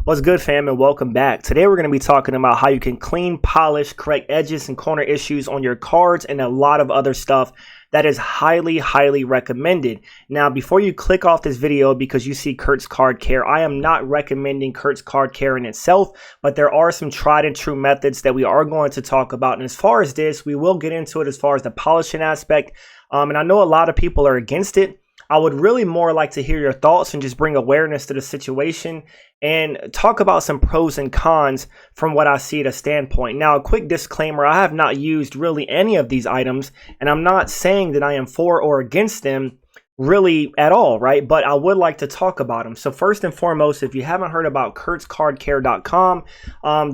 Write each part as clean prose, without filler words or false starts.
What's good, fam, and welcome back. Today we're going to be talking about how you can clean, polish, correct edges and corner issues on your cards and a lot of other stuff that is highly recommended. Now, before you click off this video because you see Kurt's Card Care, I am not recommending Kurt's Card Care in itself, but there are some tried and true methods that we are going to talk about. And as far as this, we will get into it as far as the polishing aspect. And I know a lot of people are against it. I would really more like to hear your thoughts and just bring awareness to the situation and talk about some pros and cons from what I see at a standpoint. Now, a quick disclaimer, I have not used really any of these items, and I'm not saying that I am for or against them really at all, right? But I would like to talk about them. So first and foremost, if you haven't heard about kurtzcardcare.com,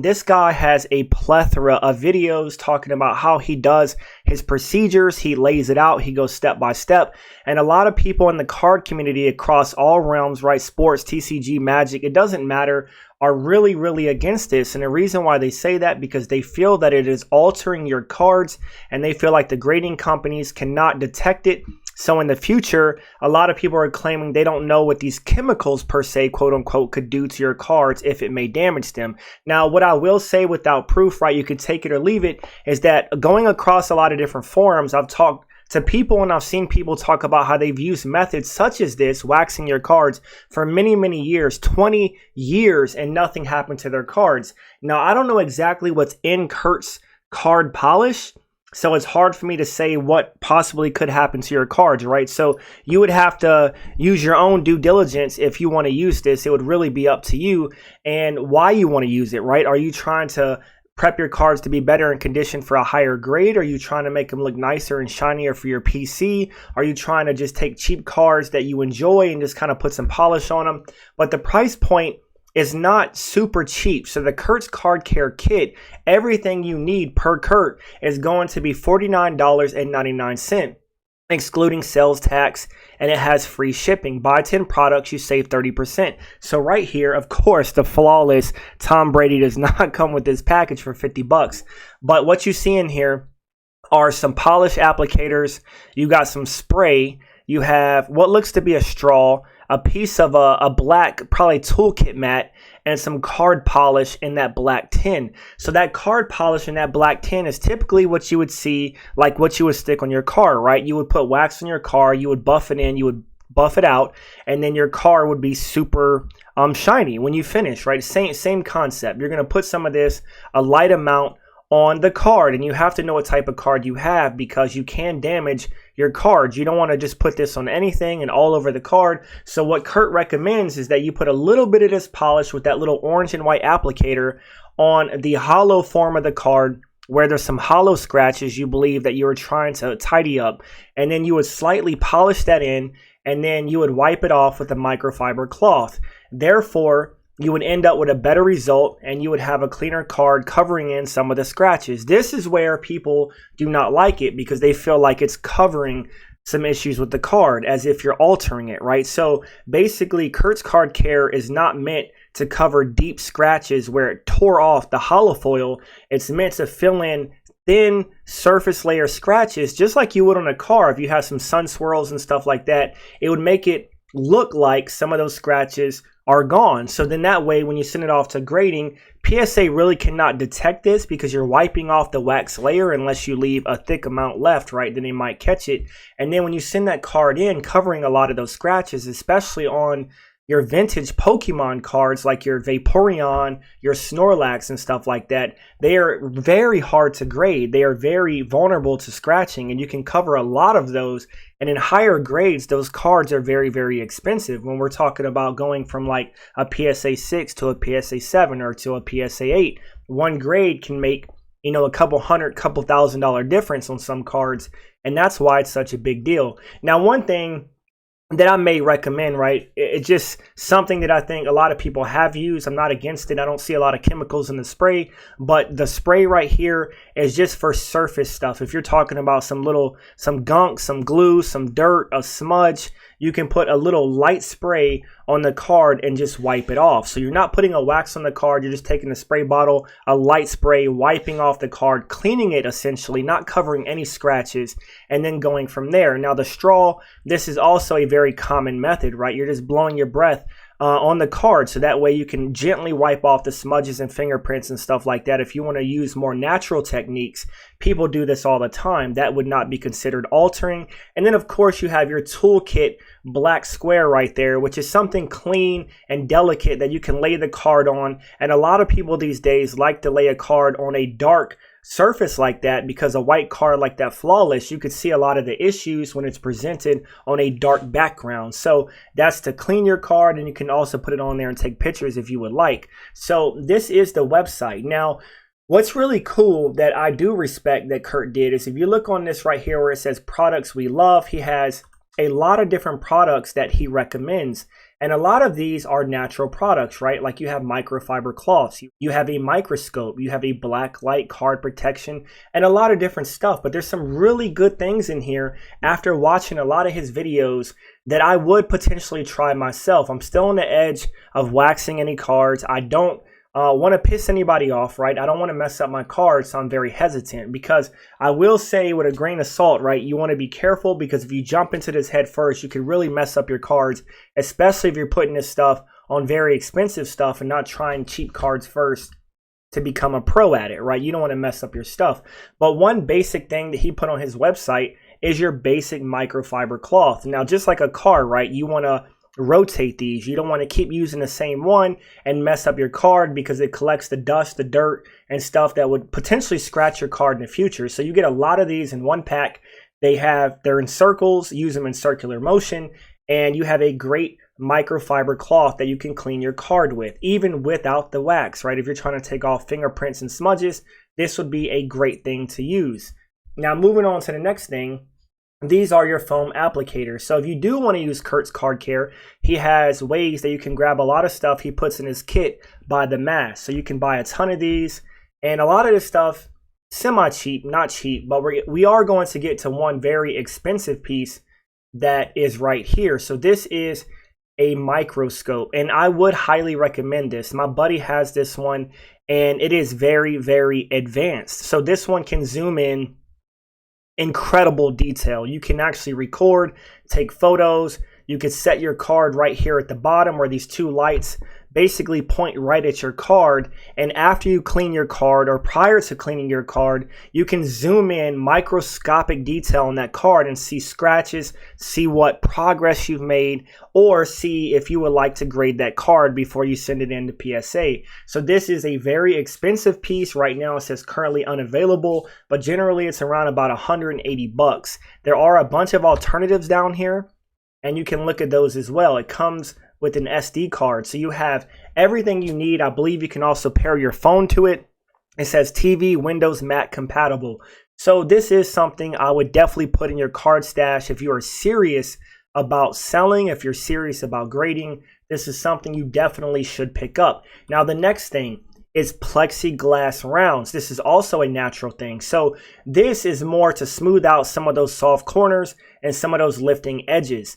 this guy has a plethora of videos talking about how he does his procedures. He lays it out. He goes step by step. And a lot of people in the card community across all realms, right? Sports, TCG, Magic, it doesn't matter, are really against this. And the reason why they say that, because they feel that it is altering your cards and they feel like the grading companies cannot detect it. So in the future, a lot of people are claiming they don't know what these chemicals per se, quote unquote, could do to your cards if it may damage them. Now, what I will say without proof, right, you could take it or leave it, is that going across a lot of different forums, I've talked to people and I've seen people talk about how they've used methods such as this, waxing your cards, for many years, 20 years, and nothing happened to their cards. Now, I don't know exactly what's in Kurt's card polish, so it's hard for me to say what possibly could happen to your cards, right? So you would have to use your own due diligence if you want to use this. It would really be up to you and why you want to use it, right? Are you trying to prep your cards to be better in condition for a higher grade? Are you trying to make them look nicer and shinier for your PC? Are you trying to just take cheap cards that you enjoy and just kind of put some polish on them? But the price point is not super cheap. So the Kurt's Card Care kit, everything you need per Kurt is going to be $49.99, excluding sales tax, and it has free shipping. Buy 10 products, you save 30%. So right here, of course, the flawless Tom Brady does not come with this package for 50 bucks. But what you see in here are some polish applicators. You got some spray. You have what looks to be a straw, a piece of a black, probably toolkit mat, and some card polish in that black tin. So that card polish in that black tin is typically what you would see, like what you would stick on your car, right? You would put wax on your car, you would buff it in, you would buff it out, and then your car would be super shiny when you finish, right? Same concept. You're going to put some of this, a light amount, on the card, and you have to know what type of card you have because you can damage your cards. You don't want to just put this on anything and all over the card. So what Kurt recommends is that you put a little bit of this polish with that little orange and white applicator on the hollow form of the card where there's some hollow scratches you believe that you were trying to tidy up, and then you would slightly polish that in, and then you would wipe it off with a microfiber cloth. Therefore, you would end up with a better result and you would have a cleaner card covering in some of the scratches. This is where people do not like it because they feel like it's covering some issues with the card as if you're altering it, right? So basically, Kurt's Card Care is not meant to cover deep scratches where it tore off the hollow foil. It's meant to fill in thin surface layer scratches, just like you would on a car. If you have some sun swirls and stuff like that, it would make it look like some of those scratches are gone. So then that way, when you send it off to grading, PSA really cannot detect this because you're wiping off the wax layer unless you leave a thick amount left, right? Then they might catch it. And then when you send that card in, covering a lot of those scratches, especially on your vintage Pokemon cards like your Vaporeon, your Snorlax and stuff like that, they are very hard to grade. They are very vulnerable to scratching, and you can cover a lot of those. And in higher grades, those cards are very expensive. When we're talking about going from like a PSA 6 to a PSA 7 or to a PSA 8, one grade can make, a couple $1,000 difference on some cards. And that's why it's such a big deal. Now, one thing that I may recommend, right? It's just something that I think a lot of people have used. I'm not against it. I don't see a lot of chemicals in the spray, but the spray right here is just for surface stuff. If you're talking about some gunk, some glue, some dirt, a smudge, you can put a little light spray on the card and just wipe it off. So you're not putting a wax on the card. You're just taking the spray bottle, a light spray, wiping off the card, cleaning it essentially, not covering any scratches, and then going from there. Now the straw, this is also a very common method, right? You're just blowing your breath on the card, so that way you can gently wipe off the smudges and fingerprints and stuff like that. If you want to use more natural techniques, people do this all the time. That would not be considered altering. And then of course you have your toolkit black square right there, which is something clean and delicate that you can lay the card on. And a lot of people these days like to lay a card on a dark surface like that, because a white card like that, Flawless, you could see a lot of the issues when it's presented on a dark background. So that's to clean your card, and you can also put it on there and take pictures if you would like. So this is the website. Now, what's really cool that I do respect that Kurt did is if you look on this right here where it says products we love, he has a lot of different products that he recommends. And a lot of these are natural products, right? Like you have microfiber cloths, you have a microscope, you have a black light card protection, and a lot of different stuff. But there's some really good things in here after watching a lot of his videos that I would potentially try myself. I'm still on the edge of waxing any cards. I don't want to piss anybody off, right? I don't want to mess up my cards, so I'm very hesitant, because I will say with a grain of salt, right, you want to be careful, because if you jump into this head first, you could really mess up your cards, especially if you're putting this stuff on very expensive stuff and not trying cheap cards first to become a pro at it, right? You don't want to mess up your stuff. But one basic thing that he put on his website is your basic microfiber cloth. Now, just like a car, right, you want to rotate these. You don't want to keep using the same one and mess up your card, because it collects the dust, the dirt, and stuff that would potentially scratch your card in the future. So you get a lot of these in one pack. They're in circles, use them in circular motion, and you have a great microfiber cloth that you can clean your card with, even without the wax, right? If you're trying to take off fingerprints and smudges, this would be a great thing to use. Now, moving on to the next thing, these are your foam applicators. So if you do want to use Kurt's Card Care, he has ways that you can grab a lot of stuff he puts in his kit by the mass. So you can buy a ton of these, and a lot of this stuff, semi-cheap, not cheap, but we are going to get to one very expensive piece that is right here. So this is a microscope, and I would highly recommend this. My buddy has this one, and it is very, very advanced. So this one can zoom in incredible detail. You can actually record, take photos. You could set your card right here at the bottom where these two lights basically point right at your card. And after you clean your card, or prior to cleaning your card, you can zoom in microscopic detail on that card and see scratches, see what progress you've made, or see if you would like to grade that card before you send it in to PSA. So this is a very expensive piece. Right now it says currently unavailable, but generally it's around about 180 bucks. There are a bunch of alternatives down here, and you can look at those as well. It comes with an SD card, so you have everything you need. I believe you can also pair your phone to it. It says TV, Windows, Mac compatible. So this is something I would definitely put in your card stash if you are serious about selling, if you're serious about grading. This is something you definitely should pick up. Now, the next thing is plexiglass rounds. This is also a natural thing. So this is more to smooth out some of those soft corners and some of those lifting edges.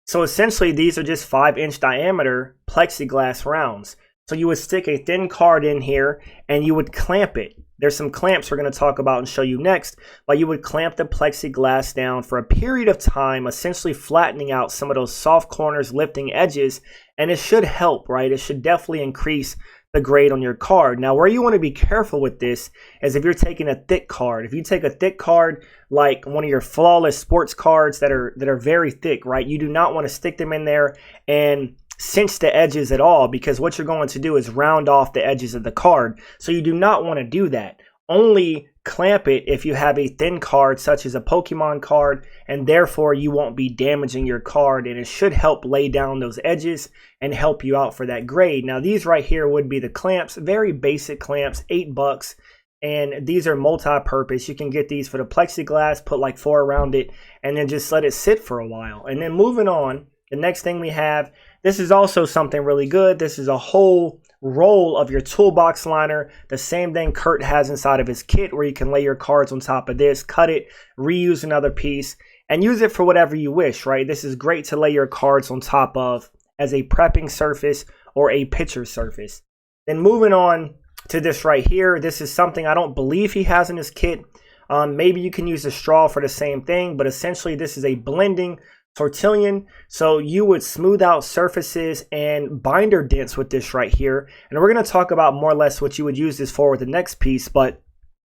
So essentially, these are just 5-inch diameter plexiglass rounds. So you would stick a thin card in here and you would clamp it. There's some clamps we're going to talk about and show you next, but you would clamp the plexiglass down for a period of time, essentially flattening out some of those soft corners, lifting edges, and it should help, right? It should definitely increase the grade on your card. Now, where you want to be careful with this is if you're taking a thick card. If you take a thick card like one of your Flawless sports cards that are very thick, right? You do not want to stick them in there and cinch the edges at all, because what you're going to do is round off the edges of the card. So you do not want to do that. Only clamp it if you have a thin card such as a Pokemon card, and therefore you won't be damaging your card, and it should help lay down those edges and help you out for that grade. Now, these right here would be the clamps, very basic clamps, $8, and these are multi-purpose. You can get these for the plexiglass, put like 4 around it, and then just let it sit for a while. And then moving on, the next thing we have, this is also something really good. This is a whole roll of your toolbox liner, the same thing Kurt has inside of his kit, where you can lay your cards on top of this, cut it, reuse another piece, and use it for whatever you wish, right? This is great to lay your cards on top of as a prepping surface or a picture surface. Then moving on to this right here, this is something I don't believe he has in his kit. Maybe you can use a straw for the same thing, but essentially this is a blending tortillon. So you would smooth out surfaces and binder dents with this right here. And we're going to talk about more or less what you would use this for with the next piece. But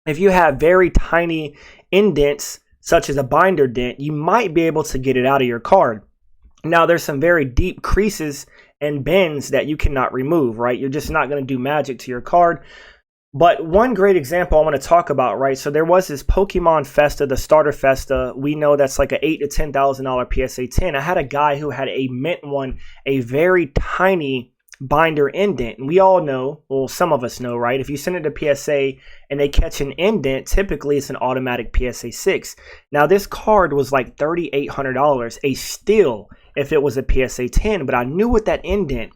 if you have very tiny indents, such as a binder dent, you might be able to get it out of your card. Now, there's some very deep creases and bends that you cannot remove, right? You're just not going to do magic to your card. But one great example I want to talk about, right? So there was this Pokemon Festa, the starter Festa. We know that's like a $8,000 to $10,000 PSA 10. I had a guy who had a mint one, a very tiny binder indent. And we all know, well, some of us know, right? If you send it to PSA and they catch an indent, typically it's an automatic PSA 6. Now, this card was like $3,800, a steal if it was a PSA 10. But I knew with that indent,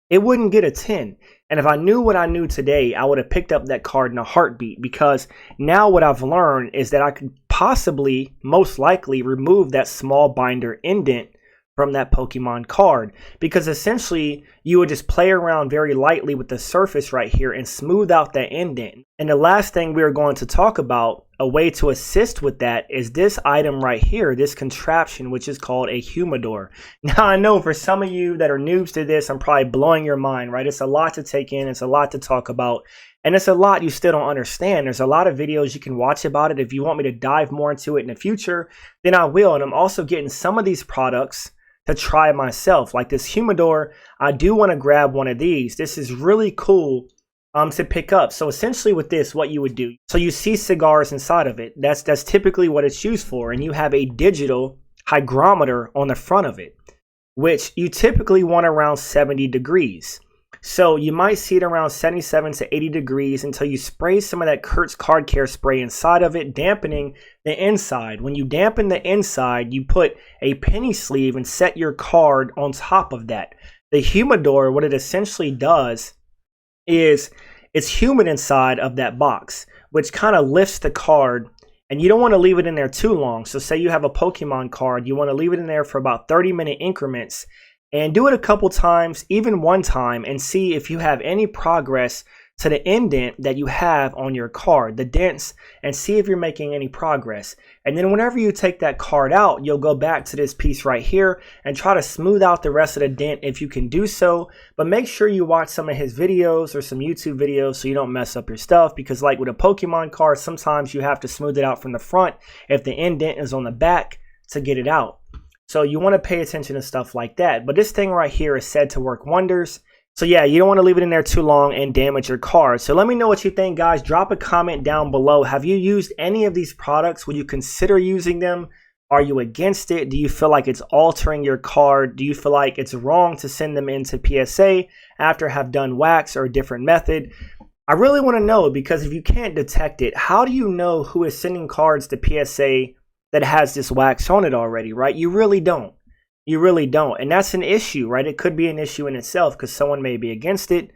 it wouldn't get a 10. And if I knew what I knew today, I would have picked up that card in a heartbeat, because now what I've learned is that I could possibly, most likely, remove that small binder indent from that Pokemon card, because essentially you would just play around very lightly with the surface right here and smooth out that indent. And the last thing we're going to talk about, a way to assist with that, is this item right here, this contraption, which is called a humidor. Now, I know for some of you that are noobs to this, I'm probably blowing your mind, right? It's a lot to take in. It's a lot to talk about. And it's a lot you still don't understand. There's a lot of videos you can watch about it. If you want me to dive more into it in the future, then I will. And I'm also getting some of these products to try myself. Like this humidor, I do want to grab one of these. This is really cool to pick up. So essentially with this, what you would do, so you see cigars inside of it. That's typically what it's used for. And you have a digital hygrometer on the front of it, which you typically want around 70 degrees. So you might see it around 77 to 80 degrees until you spray some of that Kurtz Card Care spray inside of it, dampening the inside. When you dampen the inside, you put a penny sleeve and set your card on top of that. The humidor, what it essentially does is it's humid inside of that box, which kind of lifts the card, and you don't want to leave it in there too long. So say you have a Pokemon card, you want to leave it in there for about 30-minute increments, and do it a couple times, even one time, and see if you have any progress to the indent that you have on your card, the dents, and see if you're making any progress. And then whenever you take that card out, you'll go back to this piece right here and try to smooth out the rest of the dent if you can do so. But make sure you watch some of his videos or some YouTube videos so you don't mess up your stuff, because like with a Pokemon card, sometimes you have to smooth it out from the front if the indent is on the back to get it out. So you want to pay attention to stuff like that. But this thing right here is said to work wonders. So yeah, you don't want to leave it in there too long and damage your card. So let me know what you think, guys. Drop a comment down below. Have you used any of these products? Would you consider using them? Are you against it? Do you feel like it's altering your card? Do you feel like it's wrong to send them into PSA after have done wax or a different method? I really want to know, because if you can't detect it, how do you know who is sending cards to PSA that has this wax on it already, right? You really don't. You really don't. And that's an issue, right? It could be an issue in itself because someone may be against it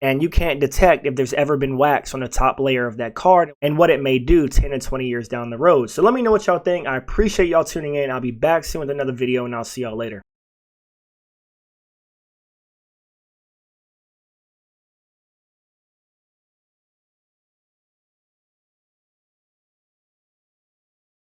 and you can't detect if there's ever been wax on the top layer of that card and what it may do 10 and 20 years down the road. So let me know what y'all think. I appreciate y'all tuning in. I'll be back soon with another video, and I'll see y'all later.